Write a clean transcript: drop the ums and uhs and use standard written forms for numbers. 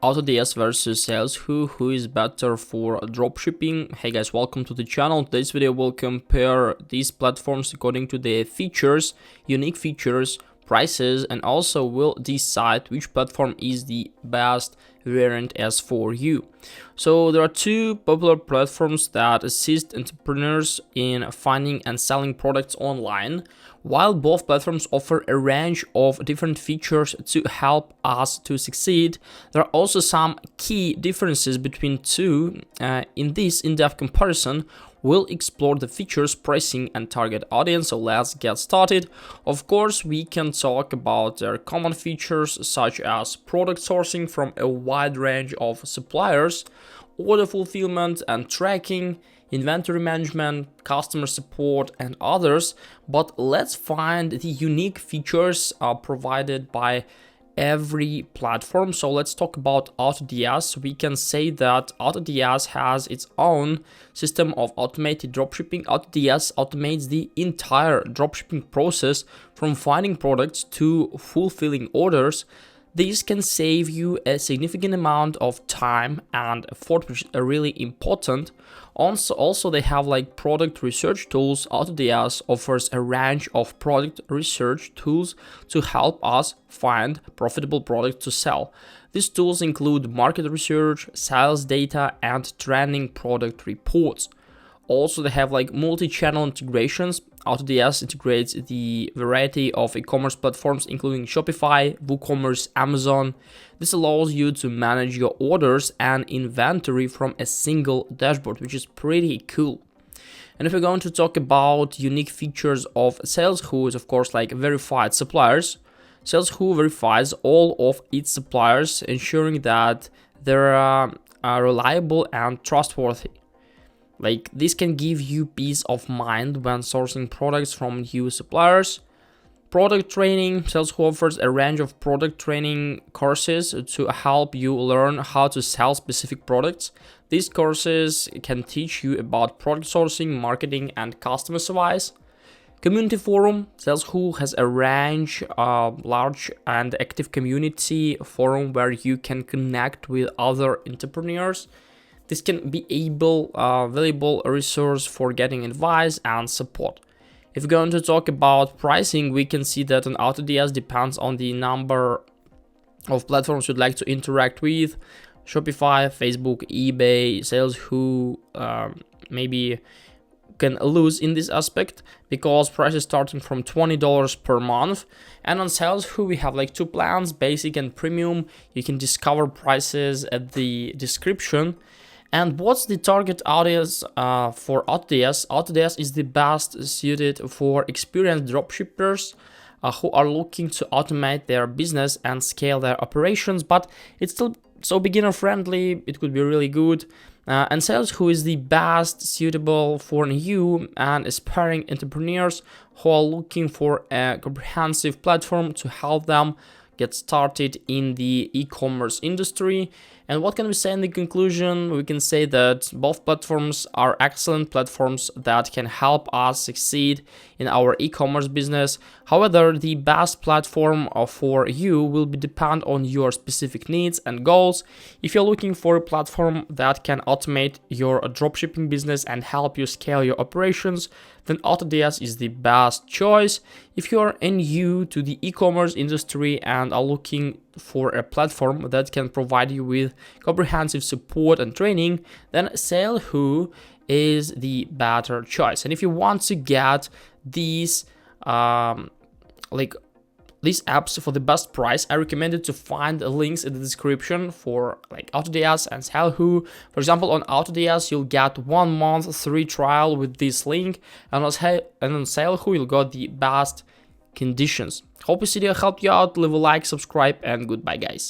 AutoDS versus SaleHoo, who is better for dropshipping? Hey guys, welcome to the channel. Today's video will compare these platforms according to their features, unique features, prices, and also will decide which platform is the best variant as for you. So there are two popular platforms that assist entrepreneurs in finding and selling products online. While both platforms offer a range of different features to help us to succeed, there are also some key differences between two. In this in-depth comparison, we'll explore the features, pricing, and target audience. So let's get started. Of course, we can talk about their common features such as product sourcing from a wide range of suppliers, order fulfillment and tracking, inventory management, customer support, and others. But let's find the unique features provided by every platform. So let's talk about AutoDS. We can say that AutoDS has its own system of automated dropshipping. AutoDS automates the entire dropshipping process from finding products to fulfilling orders. This can save you a significant amount of time and effort, which is really important. Also, they have like product research tools. AutoDS offers a range of product research tools to help us find profitable products to sell. These tools include market research, sales data, and trending product reports. Also, they have like multi-channel integrations. AutoDS integrates the variety of e-commerce platforms, including Shopify, WooCommerce, Amazon. This allows you to manage your orders and inventory from a single dashboard, which is pretty cool. And if we're going to talk about unique features of SaleHoo, is of course like verified suppliers. SaleHoo verifies all of its suppliers, ensuring that they're reliable and trustworthy. Like this can give you peace of mind when sourcing products from new suppliers. Product training. SaleHoo offers a range of product training courses to help you learn how to sell specific products. These courses can teach you about product sourcing, marketing, and customer service. Community forum. SaleHoo has a large and active community forum where you can connect with other entrepreneurs. This can be valuable resource for getting advice and support. If we're going to talk about pricing, we can see that on AutoDS depends on the number of platforms you'd like to interact with. Shopify, Facebook, eBay, SaleHoo, maybe can lose in this aspect because price is starting from $20 per month. And on SaleHoo we have like two plans, basic and premium. You can discover prices at the description. And what's the target audience for AutoDS? AutoDS is the best suited for experienced dropshippers who are looking to automate their business and scale their operations, but it's still so beginner friendly. It could be really good. And SaleHoo is the best suitable for new and aspiring entrepreneurs who are looking for a comprehensive platform to help them get started in the e-commerce industry. And what can we say in the conclusion? We can say that both platforms are excellent platforms that can help us succeed in our e-commerce business. However, the best platform for you will depend on your specific needs and goals. If you're looking for a platform that can automate your dropshipping business and help you scale your operations, then AutoDS is the best choice. If you are new to the e-commerce industry and are looking for a platform that can provide you with comprehensive support and training, then SaleHoo is the better choice. And if you want to get these these apps for the best price, I recommend you to find the links in the description for like AutoDS and SaleHoo. For example, on AutoDS you'll get 1 month free trial with this link, and on SaleHoo you'll get the best conditions. Hope this video helped you out. Leave a like, subscribe, and goodbye guys.